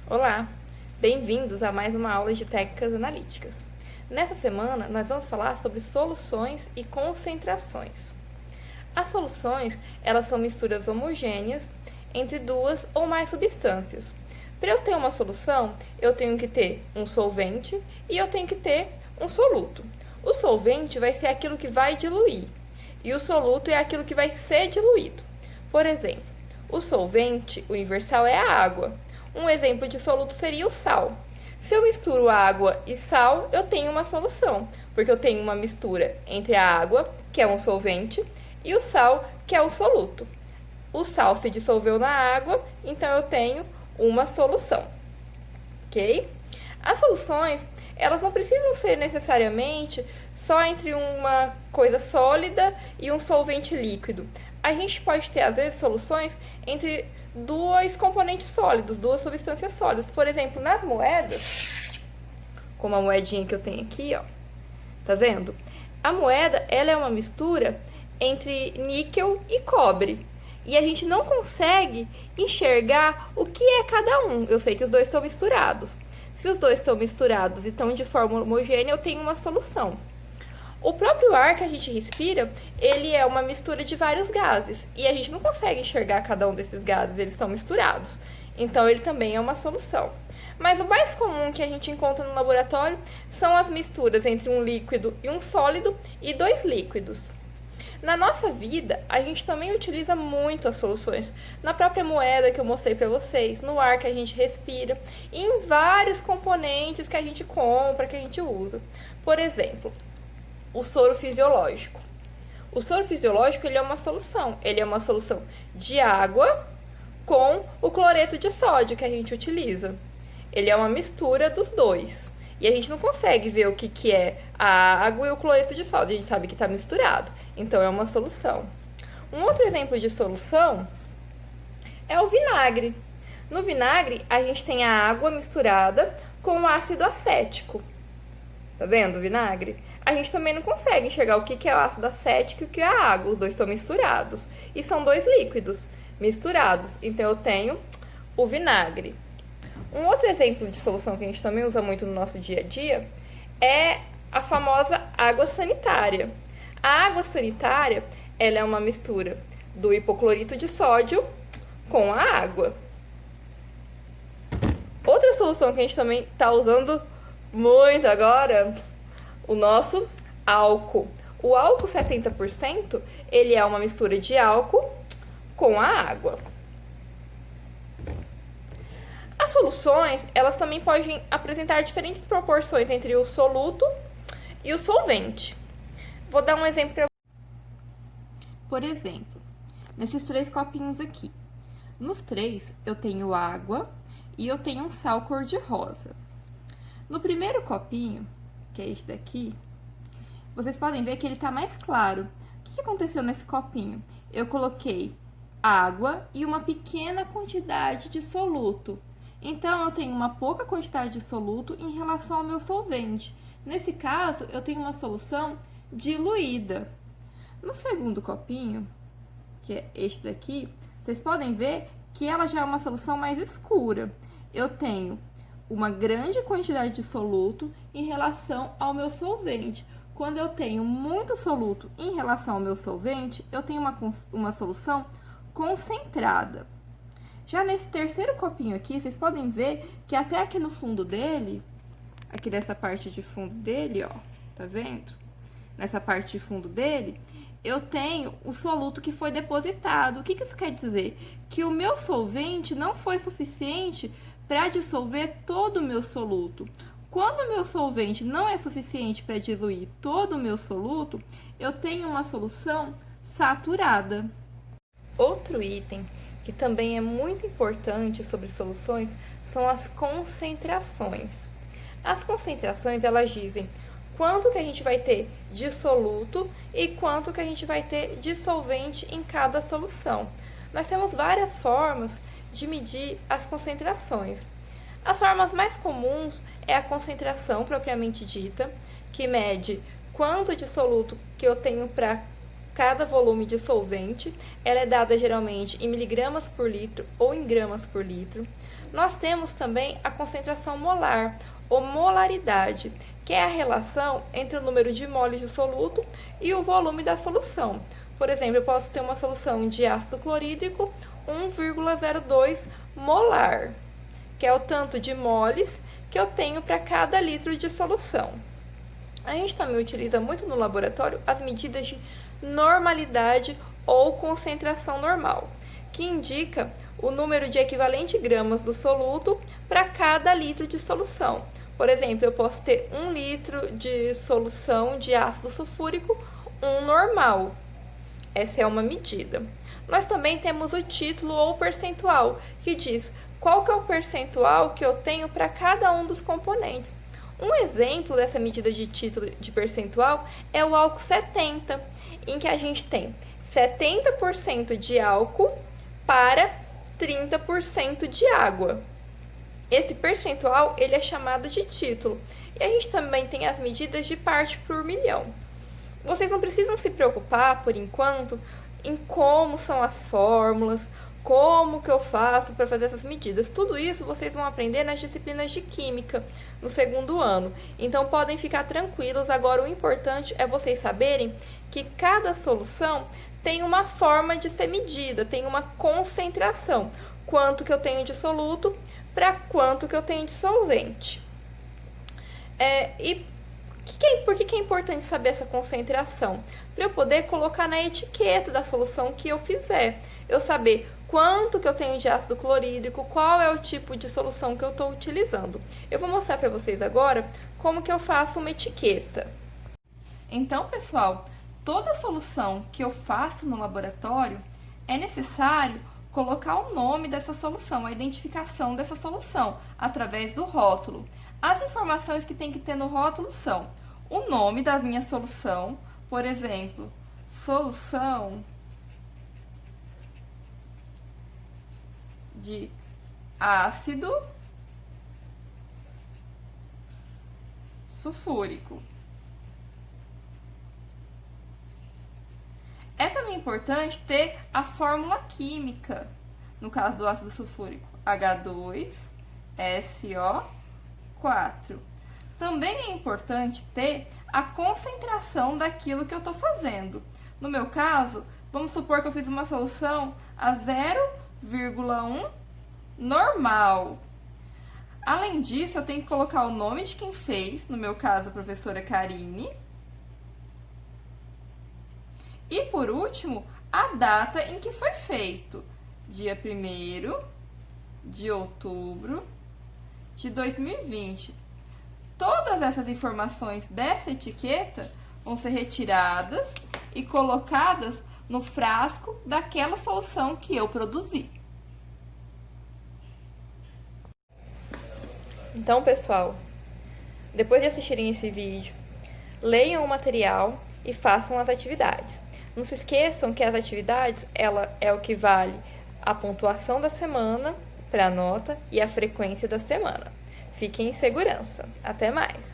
Olá, bem-vindos a mais uma aula de técnicas analíticas. Nessa semana, nós vamos falar sobre soluções e concentrações. As soluções, elas são misturas homogêneas entre duas ou mais substâncias. Para eu ter uma solução, eu tenho que ter um solvente e eu tenho que ter um soluto. O solvente vai ser aquilo que vai diluir e o soluto é aquilo que vai ser diluído. Por exemplo, o solvente universal é a água. Um exemplo de soluto seria o sal. Se eu misturo água e sal, eu tenho uma solução, porque eu tenho uma mistura entre a água, que é um solvente, e o sal, que é o soluto. O sal se dissolveu na água, então eu tenho uma solução, ok? As soluções, elas não precisam ser necessariamente só entre uma coisa sólida e um solvente líquido. A gente pode ter, às vezes, soluções entre dois componentes sólidos, duas substâncias sólidas. Por exemplo, nas moedas, como a moedinha que eu tenho aqui, ó, tá vendo? A moeda, ela é uma mistura entre níquel e cobre. E a gente não consegue enxergar o que é cada um. Eu sei que os dois estão misturados. Se os dois estão misturados e estão de forma homogênea, eu tenho uma solução. O próprio ar que a gente respira, ele é uma mistura de vários gases. E a gente não consegue enxergar cada um desses gases, eles estão misturados. Então, ele também é uma solução. Mas o mais comum que a gente encontra no laboratório são as misturas entre um líquido e um sólido e dois líquidos. Na nossa vida, a gente também utiliza muito as soluções. Na própria moeda que eu mostrei para vocês, no ar que a gente respira, e em vários componentes que a gente compra, que a gente usa. Por exemplo, o soro fisiológico. O soro fisiológico, ele é uma solução. Ele é uma solução de água com o cloreto de sódio que a gente utiliza. Ele é uma mistura dos dois. E a gente não consegue ver o que é a água e o cloreto de sódio. A gente sabe que está misturado. Então, é uma solução. Um outro exemplo de solução é o vinagre. No vinagre, a gente tem a água misturada com o ácido acético. Tá vendo o vinagre? A gente também não consegue enxergar o que é o ácido acético e o que é a água. Os dois estão misturados. E são dois líquidos misturados. Então, eu tenho o vinagre. Um outro exemplo de solução que a gente também usa muito no nosso dia a dia é a famosa água sanitária. A água sanitária, ela é uma mistura do hipoclorito de sódio com a água. Outra solução que a gente também está usando muito agora, o nosso álcool. O álcool 70%, ele é uma mistura de álcool com a água. As soluções, elas também podem apresentar diferentes proporções entre o soluto e o solvente. Vou dar um exemplo para Por exemplo, nesses três copinhos aqui. Nos três, eu tenho água e eu tenho um sal cor-de-rosa. No primeiro copinho, que é este daqui, vocês podem ver que ele tá mais claro. O que aconteceu nesse copinho? Eu coloquei água e uma pequena quantidade de soluto. Então, eu tenho uma pouca quantidade de soluto em relação ao meu solvente. Nesse caso, eu tenho uma solução diluída. No segundo copinho, que é este daqui, vocês podem ver que ela já é uma solução mais escura. Eu tenho uma grande quantidade de soluto em relação ao meu solvente. Quando eu tenho muito soluto em relação ao meu solvente, eu tenho uma solução concentrada. Já nesse terceiro copinho aqui, vocês podem ver que até aqui no fundo dele, aqui dessa parte de fundo dele, ó, tá vendo? Nessa parte de fundo dele, eu tenho o soluto que foi depositado. O que isso quer dizer? Que o meu solvente não foi suficiente para dissolver todo o meu soluto. Quando o meu solvente não é suficiente para diluir todo o meu soluto, eu tenho uma solução saturada. Outro item que também é muito importante sobre soluções são as concentrações. As concentrações, elas dizem quanto que a gente vai ter de soluto e quanto que a gente vai ter de solvente em cada solução. Nós temos várias formas de medir as concentrações. As formas mais comuns é a concentração propriamente dita, que mede quanto de soluto que eu tenho para cada volume de solvente. Ela é dada geralmente em miligramas por litro ou em gramas por litro. Nós temos também a concentração molar, ou molaridade, que é a relação entre o número de moles de soluto e o volume da solução. Por exemplo, eu posso ter uma solução de ácido clorídrico 1,02 molar, que é o tanto de moles que eu tenho para cada litro de solução. A gente também utiliza muito no laboratório as medidas de normalidade ou concentração normal, que indica o número de equivalente gramas do soluto para cada litro de solução. Por exemplo, eu posso ter 1 litro de solução de ácido sulfúrico, 1 normal. Essa é uma medida. Nós também temos o título ou percentual, que diz qual que é o percentual que eu tenho para cada um dos componentes. Um exemplo dessa medida de título de percentual é o álcool 70, em que a gente tem 70% de álcool para 30% de água. Esse percentual ele é chamado de título. E a gente também tem as medidas de parte por milhão. Vocês não precisam se preocupar, por enquanto, em como são as fórmulas, como que eu faço para fazer essas medidas. Tudo isso vocês vão aprender nas disciplinas de Química, no 2º ano. Então, podem ficar tranquilos. Agora, o importante é vocês saberem que cada solução tem uma forma de ser medida, tem uma concentração. Quanto que eu tenho de soluto para quanto que eu tenho de solvente. Por que é importante saber essa concentração? Para eu poder colocar na etiqueta da solução que eu fizer. Eu saber quanto que eu tenho de ácido clorídrico, qual é o tipo de solução que eu estou utilizando. Eu vou mostrar para vocês agora como que eu faço uma etiqueta. Então, pessoal, toda solução que eu faço no laboratório, é necessário colocar o nome dessa solução, a identificação dessa solução, através do rótulo. As informações que tem que ter no rótulo são o nome da minha solução, por exemplo, solução de ácido sulfúrico. É também importante ter a fórmula química, no caso do ácido sulfúrico, H2SO4. Também é importante ter a concentração daquilo que eu estou fazendo. No meu caso, vamos supor que eu fiz uma solução a 0,1 normal. Além disso, eu tenho que colocar o nome de quem fez, no meu caso, a professora Karine. E, por último, a data em que foi feito, dia 1º de outubro de 2020. Todas essas informações dessa etiqueta vão ser retiradas e colocadas no frasco daquela solução que eu produzi. Então, pessoal, depois de assistirem esse vídeo, leiam o material e façam as atividades. Não se esqueçam que as atividades, ela é o que vale a pontuação da semana para a nota e a frequência da semana. Fiquem em segurança. Até mais!